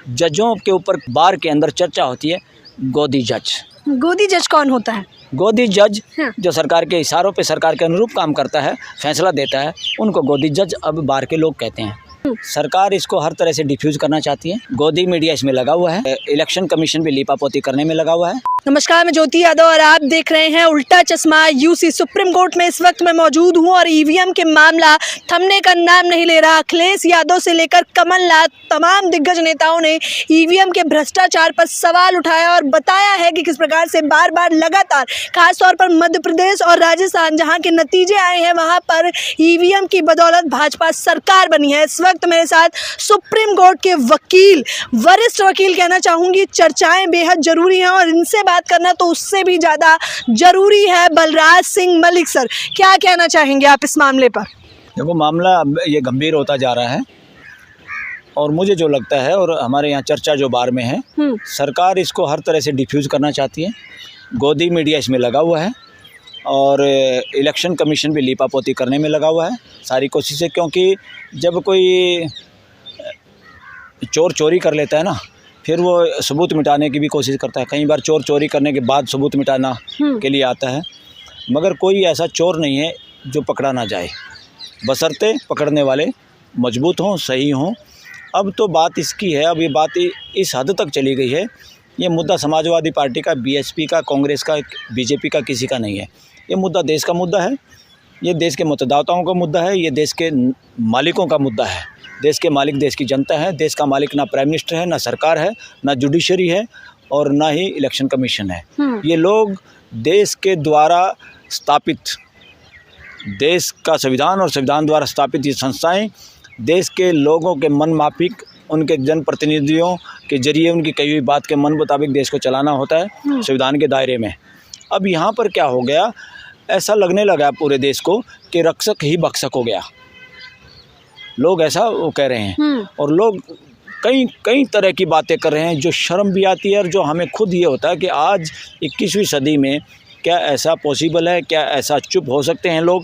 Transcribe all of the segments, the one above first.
जजों के ऊपर बार के अंदर चर्चा होती है गोदी जज। गोदी जज कौन होता है? गोदी जज हाँ। जो सरकार के इशारों पे सरकार के अनुरूप काम करता है, फैसला देता है, उनको गोदी जज अब बार के लोग कहते हैं। सरकार इसको हर तरह से डिफ्यूज करना चाहती है। गोदी मीडिया इसमें लगा हुआ है, इलेक्शन कमीशन भी लीपापोती करने में लगा हुआ है। नमस्कार, मैं ज्योति यादव और आप देख रहे हैं उल्टा चश्मा यूसी। सुप्रीम कोर्ट में इस वक्त मैं मौजूद हूं और ईवीएम के मामला थमने का नाम नहीं ले रहा। अखिलेश यादव से लेकर कमलनाथ तमाम दिग्गज नेताओं ने ईवीएम के भ्रष्टाचार पर सवाल उठाया और बताया है कि किस प्रकार से बार बार लगातार खासतौर पर मध्य प्रदेश और राजस्थान जहां के नतीजे आए हैं वहां पर ईवीएम की बदौलत भाजपा सरकार बनी है। इस वक्त मेरे साथ सुप्रीम कोर्ट के वकील, वरिष्ठ वकील कहना चाहूंगी, चर्चाएं बेहद जरूरी हैं और इनसे बात करना तो उससे भी ज्यादा जरूरी है। बलराज सिंह मलिक सर, क्या कहना चाहेंगे आप इस मामले पर? देखो, मामला ये गंभीर होता जा रहा है और मुझे जो लगता है और हमारे यहाँ चर्चा जो बार में है, सरकार इसको हर तरह से डिफ्यूज करना चाहती है। गोदी मीडिया इसमें लगा हुआ है और इलेक्शन कमीशन भी लीपापोती करने में लगा हुआ है सारी कोशिशें, क्योंकि जब कोई चोर चोरी कर लेता है ना, फिर वो सबूत मिटाने की भी कोशिश करता है। कई बार चोर चोरी करने के बाद सबूत मिटाना के लिए आता है, मगर कोई ऐसा चोर नहीं है जो पकड़ा ना जाए, बशर्ते पकड़ने वाले मजबूत हों, सही हों। अब तो बात इसकी है, अब ये बात इस हद तक चली गई है, ये मुद्दा समाजवादी पार्टी का, बीएसपी का, कांग्रेस का, बीजेपी का किसी का नहीं है। ये मुद्दा देश का मुद्दा है, ये देश के मतदाताओं का मुद्दा है, ये देश के मालिकों का मुद्दा है। देश के मालिक देश की जनता है। देश का मालिक ना प्राइम मिनिस्टर है, ना सरकार है, ना जुडिशरी है और ना ही इलेक्शन कमीशन है। ये लोग देश के द्वारा स्थापित, देश का संविधान और संविधान द्वारा स्थापित ये संस्थाएं देश के लोगों के मन माफिक, उनके जनप्रतिनिधियों के जरिए उनकी कही हुई बात के मन मुताबिक देश को चलाना होता है संविधान के दायरे में। अब यहाँ पर क्या हो गया, ऐसा लगने लगा पूरे देश को कि रक्षक ही भक्षक हो गया। लोग ऐसा वो कह रहे हैं और लोग कई तरह की बातें कर रहे हैं जो शर्म भी आती है और जो हमें खुद ये होता है कि आज 21वीं सदी में क्या ऐसा पॉसिबल है, क्या ऐसा चुप हो सकते हैं लोग।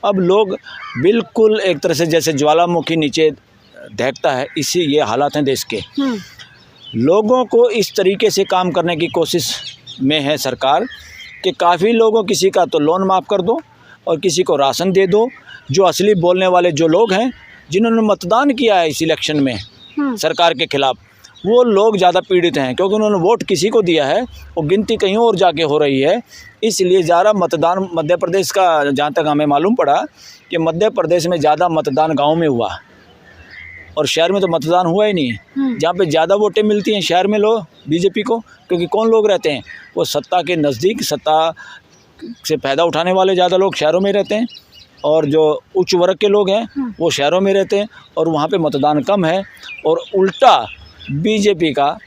अब लोग बिल्कुल एक तरह से जैसे ज्वालामुखी नीचे दहकता है, इसी ये हालात हैं देश के। लोगों को इस तरीके से काम करने की कोशिश में है सरकार कि काफ़ी लोगों, किसी का तो लोन माफ़ कर दो और किसी को राशन दे दो। जो असली बोलने वाले जो लोग हैं, जिन्होंने मतदान किया है इस इलेक्शन में सरकार के खिलाफ, वो लोग ज़्यादा पीड़ित हैं, क्योंकि उन्होंने वोट किसी को दिया है, वो गिनती कहीं और जाके हो रही है। इसलिए ज़्यादा मतदान मध्य प्रदेश का, जहाँ तक हमें मालूम पड़ा कि मध्य प्रदेश में ज़्यादा मतदान गांव में हुआ और शहर में तो मतदान हुआ ही नहीं। जहाँ पे ज़्यादा वोटें मिलती हैं शहर में लोग बीजेपी को, क्योंकि कौन लोग रहते हैं, वो सत्ता के नज़दीक, सत्ता से फ़ायदा उठाने वाले ज़्यादा लोग शहरों में रहते हैं और जो उच्च वर्ग के लोग हैं वो शहरों में रहते हैं और वहाँ पे मतदान कम है और उल्टा बीजेपी का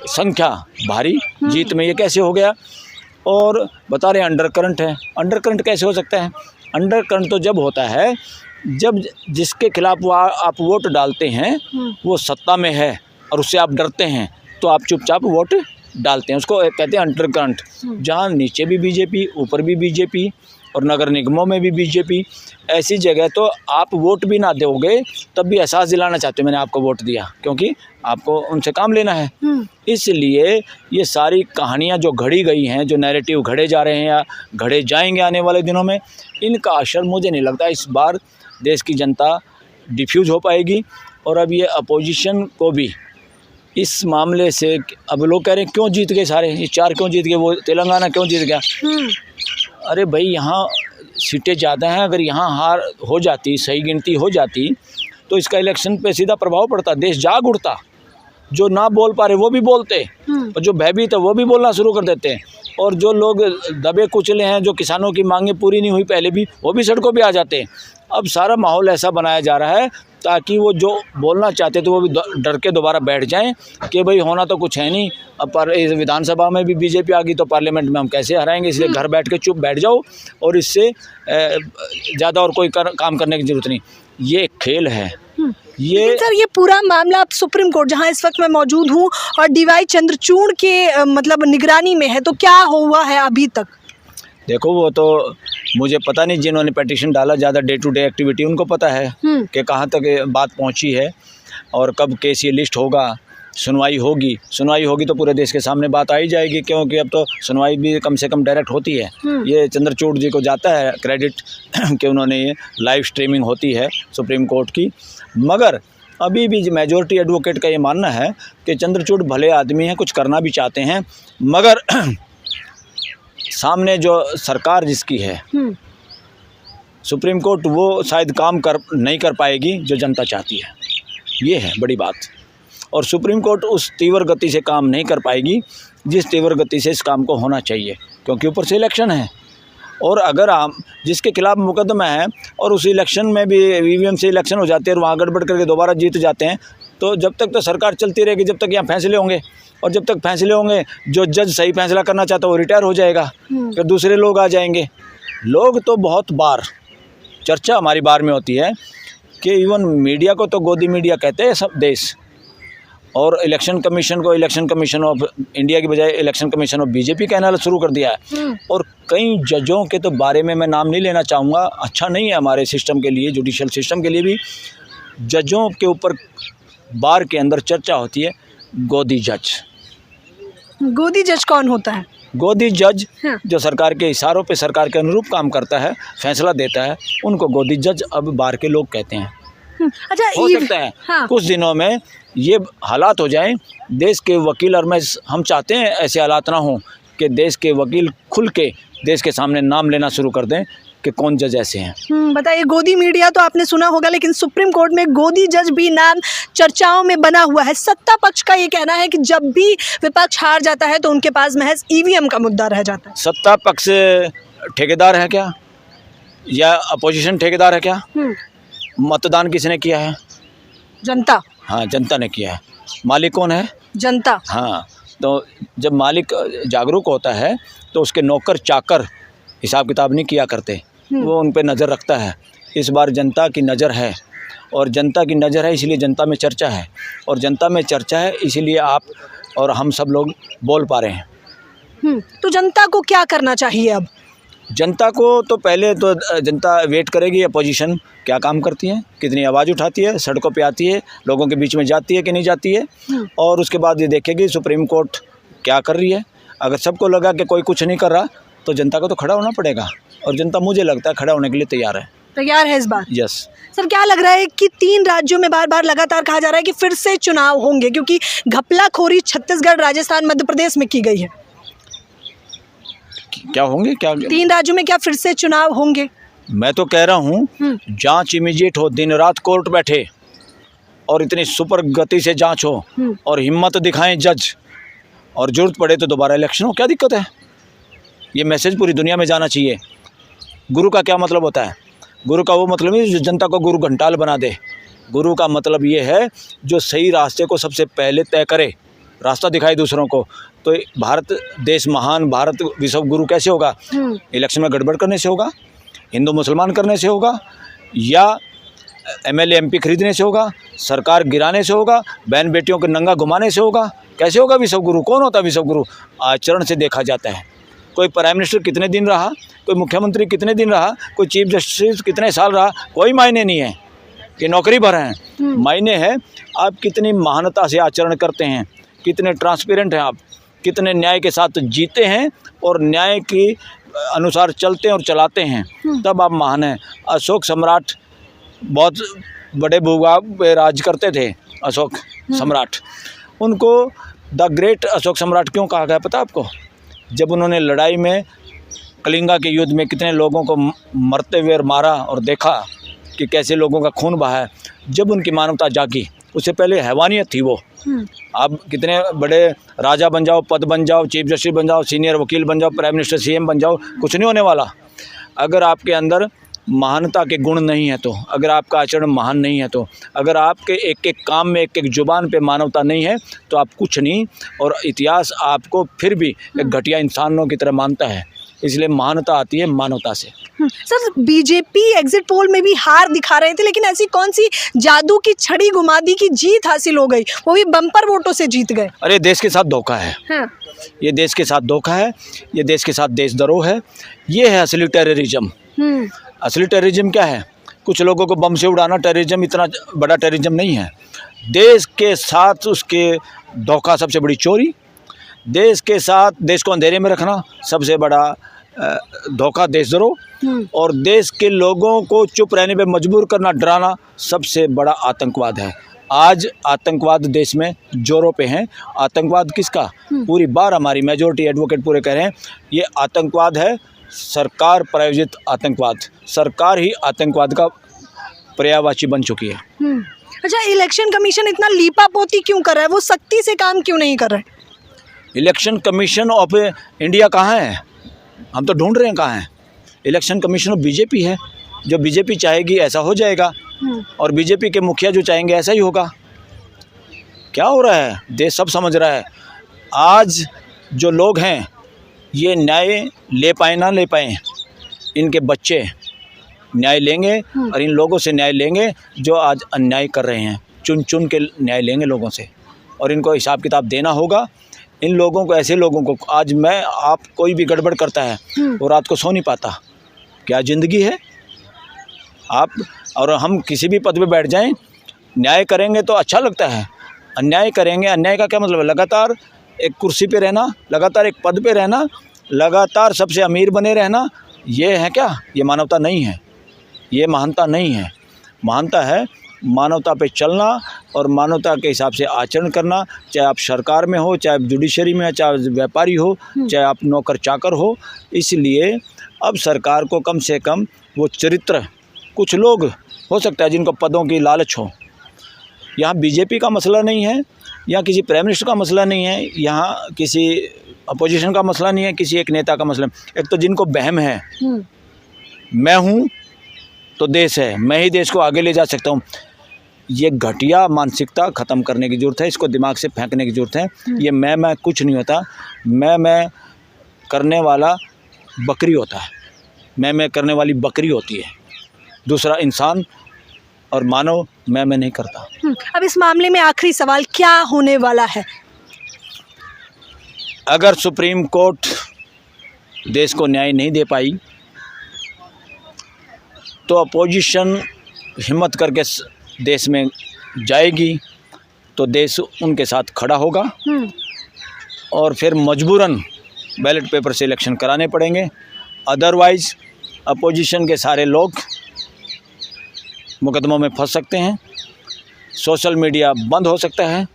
संख्या भारी जीत में। ये कैसे हो गया? और बता रहे हैं अंडर करंट है। अंडर करंट कैसे हो सकता है? अंडर करंट तो जब होता है जब जिसके खिलाफ वो आप वोट डालते हैं वो सत्ता में है और उससे आप डरते हैं, तो आप चुपचाप वोट डालते हैं, उसको कहते हैं अंडर करंट। जहाँ नीचे भी बीजेपी, ऊपर भी बीजेपी और नगर निगमों में भी बीजेपी, ऐसी जगह तो आप वोट भी ना दोगे तब भी एहसास दिलाना चाहते हो मैंने आपको वोट दिया, क्योंकि आपको उनसे काम लेना है। इसलिए ये सारी कहानियाँ जो घड़ी गई हैं, जो नैरेटिव घड़े जा रहे हैं या घड़े जाएंगे आने वाले दिनों में, इनका असर मुझे नहीं लगता इस बार देश की जनता डिफ्यूज हो पाएगी। और अब ये अपोजिशन को भी इस मामले से, अब लोग कह रहे हैं क्यों जीत गए सारे, ये 4 क्यों जीत गए, वो तेलंगाना क्यों जीत गया? अरे भाई, यहाँ सीटें ज़्यादा हैं, अगर यहाँ हार हो जाती, सही गिनती हो जाती, तो इसका इलेक्शन पे सीधा प्रभाव पड़ता, देश जाग उठता। जो ना बोल पा रहे वो भी बोलते और जो भयभीत है वो भी बोलना शुरू कर देते हैं और जो लोग दबे कुचले हैं, जो किसानों की मांगें पूरी नहीं हुई पहले भी, वो भी सड़कों पे आ जाते हैं। अब सारा माहौल ऐसा बनाया जा रहा है ताकि वो जो बोलना चाहते थे वो भी डर के दोबारा बैठ जाएं कि भाई होना तो कुछ है नहीं। अब पर विधानसभा में भी बीजेपी आ गई तो पार्लियामेंट में हम कैसे हराएंगे, इसलिए घर बैठ के चुप बैठ जाओ और इससे ज़्यादा और कोई काम करने की ज़रूरत नहीं। ये एक खेल है। ये सर, ये पूरा मामला अब सुप्रीम कोर्ट, जहां इस वक्त मैं मौजूद हूं, और डीवाई चंद्रचूड़ के मतलब निगरानी में है, तो क्या हुआ है अभी तक? देखो, वो तो मुझे पता नहीं, जिन्होंने पिटीशन डाला ज़्यादा डे टू डे एक्टिविटी उनको पता है कि कहाँ तक बात पहुँची है। और कब केस ये लिस्ट होगा, सुनवाई होगी तो पूरे देश के सामने बात आई जाएगी, क्योंकि अब तो सुनवाई भी कम से कम डायरेक्ट होती है। ये चंद्रचूड़ जी को जाता है क्रेडिट कि उन्होंने ये लाइव स्ट्रीमिंग होती है सुप्रीम कोर्ट की। मगर अभी भी मेजॉरिटी एडवोकेट का ये मानना है कि चंद्रचूड़ भले आदमी हैं, कुछ करना भी चाहते हैं, मगर सामने जो सरकार जिसकी है सुप्रीम कोर्ट, वो शायद काम नहीं कर पाएगी जो जनता चाहती है। ये है बड़ी बात। और सुप्रीम कोर्ट उस तीव्र गति से काम नहीं कर पाएगी जिस तीव्र गति से इस काम को होना चाहिए, क्योंकि ऊपर से इलेक्शन है। और अगर आप जिसके खिलाफ मुकदमा है और उस इलेक्शन में भी ईवीएम से इलेक्शन हो जाते हैं और वहाँ गड़बड़ करके दोबारा जीत जाते हैं, तो जब तक तो सरकार चलती रहेगी, जब तक यहाँ फैसले होंगे। और जब तक फैसले होंगे, जो जज सही फैसला करना चाहता है वो रिटायर हो जाएगा, फिर दूसरे लोग आ जाएंगे। लोग तो बहुत बार चर्चा हमारी बार में होती है कि इवन मीडिया को तो गोदी मीडिया कहते हैं सब देश, और इलेक्शन कमीशन को इलेक्शन कमीशन ऑफ इंडिया की बजाय इलेक्शन कमीशन ऑफ बीजेपी कहना शुरू कर दिया है। और कई जजों के तो बारे में मैं नाम नहीं लेना चाहूँगा, अच्छा नहीं है हमारे सिस्टम के लिए, जुडिशल सिस्टम के लिए भी। जजों के ऊपर बार के अंदर चर्चा होती है गोदी जज। गोदी जज कौन होता है? गोदी जज जो सरकार के इशारों पे सरकार के अनुरूप काम करता है, फैसला देता है, उनको गोदी जज अब बार के लोग कहते हैं। अच्छा, हो सकता है कुछ दिनों में ये हालात हो जाएं देश के वकील, और हम चाहते हैं ऐसे हालात ना हो कि देश के वकील खुल के देश के सामने नाम लेना शुरू कर दें कि कौन जज ऐसे हैं। बताइए, गोदी मीडिया तो आपने सुना होगा, लेकिन सुप्रीम कोर्ट में गोदी जज भी नाम चर्चाओं में बना हुआ है। सत्ता पक्ष का ये कहना है कि जब भी विपक्ष हार जाता है तो उनके पास महज ईवीएम का मुद्दा रह जाता है। सत्ता पक्ष ठेकेदार है क्या, या अपोजिशन ठेकेदार है क्या? मतदान किसने किया है? जनता। हाँ, जनता ने किया है। मालिक कौन है? जनता। हाँ, तो जब मालिक जागरूक होता है तो उसके नौकर चाकर हिसाब किताब नहीं किया करते, वो उन पे नज़र रखता है। इस बार जनता की नज़र है, और जनता की नज़र है इसलिए जनता में चर्चा है, और जनता में चर्चा है इसीलिए आप और हम सब लोग बोल पा रहे हैं। तो जनता को क्या करना चाहिए अब? जनता को तो पहले तो जनता वेट करेगी अपोजिशन क्या काम करती है, कितनी आवाज़ उठाती है, सड़कों पे आती है, लोगों के बीच में जाती है कि नहीं जाती है, और उसके बाद ये देखेगी सुप्रीम कोर्ट क्या कर रही है। अगर सबको लगा कि कोई कुछ नहीं कर रहा तो जनता को तो खड़ा होना पड़ेगा, और जनता मुझे लगता है खड़ा होने के लिए तैयार है इस बार। यस सर, क्या लग रहा है कि 3 राज्यों में बार बार लगातार कहा जा रहा है कि फिर से चुनाव होंगे, क्योंकि घपलाखोरी छत्तीसगढ़, राजस्थान, मध्य प्रदेश में की गई है। क्या होंगे? क्या 3 राज्यों में क्या फिर से चुनाव होंगे? मैं तो कह रहा हूँ जांच इमीडिएट हो, दिन रात कोर्ट बैठे और इतनी सुपर गति से जांच हो, और हिम्मत दिखाएं जज, और जरूरत पड़े तो दोबारा इलेक्शन हो। क्या दिक्कत है? ये मैसेज पूरी दुनिया में जाना चाहिए। गुरु का क्या मतलब होता है? गुरु का वो मतलब नहीं जो जनता को गुरु घंटाल बना दे। गुरु का मतलब ये है जो सही रास्ते को सबसे पहले तय करे, रास्ता दिखाए दूसरों को। तो भारत देश महान, भारत विश्व गुरु कैसे होगा? इलेक्शन में गड़बड़ करने से होगा, हिंदू मुसलमान करने से होगा, या एमएलए एमपी खरीदने से होगा, सरकार गिराने से होगा, बहन बेटियों को नंगा घुमाने से होगा? कैसे होगा विश्व गुरु? कौन होता है विश्व गुरु? आचरण से देखा जाता है। कोई प्राइम मिनिस्टर कितने दिन रहा, कोई मुख्यमंत्री कितने दिन रहा, कोई चीफ जस्टिस कितने साल रहा, कोई मायने नहीं है कि नौकरी भर हैं। मायने है आप कितनी महानता से आचरण करते हैं, कितने ट्रांसपेरेंट हैं आप, कितने न्याय के साथ जीते हैं और न्याय के अनुसार चलते हैं और चलाते हैं, तब आप महान हैं। अशोक सम्राट बहुत बड़े भूभाग पे राज करते थे। अशोक सम्राट, उनको द ग्रेट अशोक सम्राट क्यों कहा गया पता आपको? जब उन्होंने लड़ाई में कलिंगा के युद्ध में कितने लोगों को मरते हुए मारा और देखा कि कैसे लोगों का खून बहा है, जब उनकी मानवता जागी। उससे पहले हैवानियत थी वो। आप कितने बड़े राजा बन जाओ, पद बन जाओ, चीफ जस्टिस बन जाओ, सीनियर वकील बन जाओ, प्राइम मिनिस्टर सीएम बन जाओ, कुछ नहीं होने वाला। अगर आपके अंदर महानता के गुण नहीं है तो, अगर आपका आचरण महान नहीं है तो, अगर आपके एक एक काम में एक एक जुबान पे मानवता नहीं है तो आप कुछ नहीं। और इतिहास आपको फिर भी एक घटिया इंसानों की तरह मानता है, इसलिए महानता आती है मानवता से। सर, बीजेपी एग्जिट पोल में भी हार दिखा रहे थे, लेकिन ऐसी कौन सी जादू की छड़ी घुमा दी कि जीत हासिल हो गई, वो भी बम्पर वोटों से जीत गए? अरे देश के साथ धोखा है। ये देश के साथ धोखा है, ये देश के साथ देशद्रोह है, ये है असली टेररिज्म। असली टेररिज्म क्या है? कुछ लोगों को बम से उड़ाना टेररिज्म इतना बड़ा टेररिज्म नहीं है। देश के साथ उसके धोखा सबसे बड़ी चोरी, देश के साथ देश को अंधेरे में रखना सबसे बड़ा धोखा देशद्रोह, और देश के लोगों को चुप रहने पे मजबूर करना, डराना सबसे बड़ा आतंकवाद है। आज आतंकवाद देश में जोरों पे हैं। आतंकवाद किसका? पूरी बार हमारी मेजॉरिटी एडवोकेट पूरे कह रहे हैं ये आतंकवाद है, सरकार प्रायोजित आतंकवाद। सरकार ही आतंकवाद का पर्यायवाची बन चुकी है। अच्छा, इलेक्शन कमीशन इतना लीपापोती क्यों कर रहा है? वो सख्ती से काम क्यों नहीं कर रहे? इलेक्शन कमीशन ऑफ इंडिया कहाँ है? हम तो ढूंढ रहे हैं कहाँ है। इलेक्शन कमीशन ऑफ बीजेपी है। जो बीजेपी चाहेगी ऐसा हो जाएगा, और बीजेपी के मुखिया जो चाहेंगे ऐसा ही होगा। क्या हो रहा है? देश सब समझ रहा है। आज जो लोग हैं ये न्याय ले पाए ना ले पाए, इनके बच्चे न्याय लेंगे, और इन लोगों से न्याय लेंगे जो आज अन्याय कर रहे हैं। चुन चुन के न्याय लेंगे लोगों से, और इनको हिसाब किताब देना होगा। इन लोगों को, ऐसे लोगों को, आज मैं आप कोई भी गड़बड़ करता है वो रात को सो नहीं पाता। क्या ज़िंदगी है? आप और हम किसी भी पद पे बैठ जाएं, न्याय करेंगे तो अच्छा लगता है, अन्याय करेंगे, अन्याय का क्या मतलब है? लगातार एक कुर्सी पे रहना, लगातार एक पद पे रहना, लगातार सबसे अमीर बने रहना, ये है क्या? ये मानवता नहीं है, ये महानता नहीं है। महानता है मानवता पे चलना और मानवता के हिसाब से आचरण करना, चाहे आप सरकार में हो, चाहे आप जुडिशरी में हो, चाहे व्यापारी हो, चाहे आप नौकर चाकर हो। इसलिए अब सरकार को कम से कम वो चरित्र, कुछ लोग हो सकता है जिनको पदों की लालच हो। यहाँ बीजेपी का मसला नहीं है, यहाँ किसी प्राइम मिनिस्टर का मसला नहीं है, यहाँ किसी अपोजिशन का मसला नहीं है, किसी एक नेता का मसला। एक तो जिनको वहम है मैं हूँ तो देश है, मैं ही देश को आगे ले जा सकता हूँ, ये घटिया मानसिकता ख़त्म करने की ज़रूरत है। इसको दिमाग से फेंकने की ज़रूरत है। ये मैं कुछ नहीं होता। मैं करने वाला बकरी होता है, मैं करने वाली बकरी होती है। दूसरा इंसान और मानव मैं नहीं करता। अब इस मामले में आखिरी सवाल, क्या होने वाला है? अगर सुप्रीम कोर्ट देश को न्याय नहीं दे पाई तो अपोजिशन हिम्मत करके देश में जाएगी, तो देश उनके साथ खड़ा होगा, और फिर मजबूरन बैलेट पेपर से इलेक्शन कराने पड़ेंगे। अदरवाइज़ अपोजिशन के सारे लोग मुकदमों में फंस सकते हैं, सोशल मीडिया बंद हो सकता है,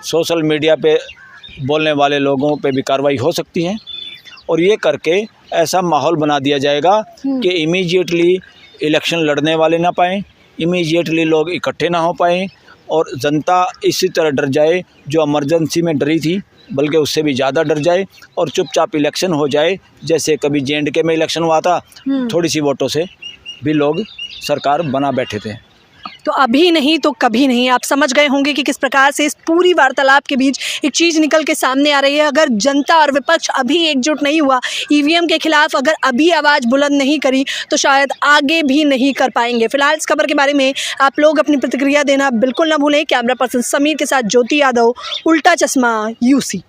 सोशल मीडिया पे बोलने वाले लोगों पे भी कार्रवाई हो सकती है, और ये करके ऐसा माहौल बना दिया जाएगा कि इमीडिएटली इलेक्शन लड़ने वाले ना पाएँ, इमीडिएटली लोग इकट्ठे ना हो पाएँ, और जनता इसी तरह डर जाए जो इमरजेंसी में डरी थी, बल्कि उससे भी ज़्यादा डर जाए, और चुपचाप इलेक्शन हो जाए। जैसे कभी JNK में इलेक्शन हुआ था, थोड़ी सी वोटों से भी लोग सरकार बना बैठे थे। तो अभी नहीं तो कभी नहीं। आप समझ गए होंगे कि किस प्रकार से इस पूरी वार्तालाप के बीच एक चीज़ निकल के सामने आ रही है। अगर जनता और विपक्ष अभी एकजुट नहीं हुआ, EVM के खिलाफ अगर अभी आवाज़ बुलंद नहीं करी, तो शायद आगे भी नहीं कर पाएंगे। फिलहाल इस खबर के बारे में आप लोग अपनी प्रतिक्रिया देना बिल्कुल ना भूलें। कैमरा पर्सन समीर के साथ ज्योति यादव, उल्टा चश्मा UC।